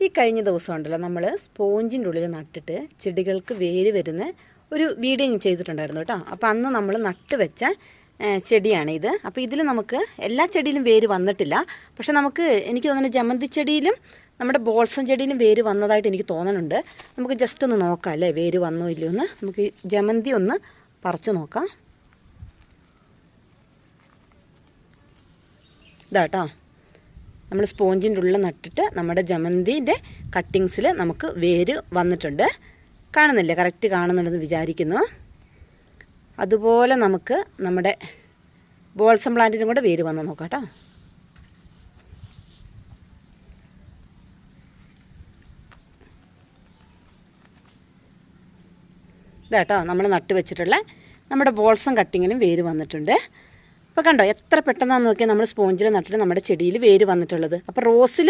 ഈ കഴിഞ്ഞ ദിവസം ഉണ്ടല്ലോ നമ്മൾ സ്പോഞ്ചിൻ്റെ ഉള്ളിൽ നട്ടിട്ട് ചെടികൾക്ക് വേര് വരുന്ന ഒരു വീഡിയോ ചെയ്തിട്ടുണ്ടായിരുന്നു കേട്ടോ. അപ്പോൾ അന്ന് നമ്മൾ നട്ട് വെച്ച ചെടിയാണിത്. അപ്പോൾ ഇതിൽ നമുക്ക് എല്ലാ ചെടിയിലും വേര് വന്നിട്ടില്ല. പക്ഷെ എനിക്ക് തോന്നുന്നു ജമന്തി ചെടിയിലും നമ്മുടെ ബോൾസം ചെടിയിലും വേര് വന്നതായിട്ട് എനിക്ക് തോന്നുന്നുണ്ട്. നമുക്ക് ജസ്റ്റ് ഒന്ന് നോക്കാം അല്ലേ, വേര് വന്നോ ഇല്ലയോ എന്ന്. നമുക്ക് ജമന്തി ഒന്ന് പറിച്ച് നോക്കാം. ഇതാട്ടോ, നമ്മൾ സ്പോഞ്ചിൻ്റെ ഉള്ളിൽ നട്ടിട്ട് നമ്മുടെ ജമന്തിൻ്റെ കട്ടിങ്സിൽ നമുക്ക് വേര് വന്നിട്ടുണ്ട്. കാണുന്നില്ലേ? കറക്റ്റ് കാണുന്നുണ്ടെന്ന് വിചാരിക്കുന്നു. അതുപോലെ നമുക്ക് നമ്മുടെ ബോൾസം പ്ലാന്റിനും കൂടെ വേര് വന്ന് നോക്കാം കേട്ടോ. ഇതാട്ടോ, നമ്മൾ നട്ട് വെച്ചിട്ടുള്ള നമ്മുടെ ബോൾസം കട്ടിങ്ങിനും വേര് വന്നിട്ടുണ്ട്. അപ്പോൾ കണ്ടോ എത്ര പെട്ടെന്നാണെന്ന് നോക്കിയാൽ നമ്മൾ സ്പോഞ്ചിൽ നട്ടിട്ട് നമ്മുടെ ചെടിയിൽ വേര് വന്നിട്ടുള്ളത്. അപ്പോൾ റോസിലും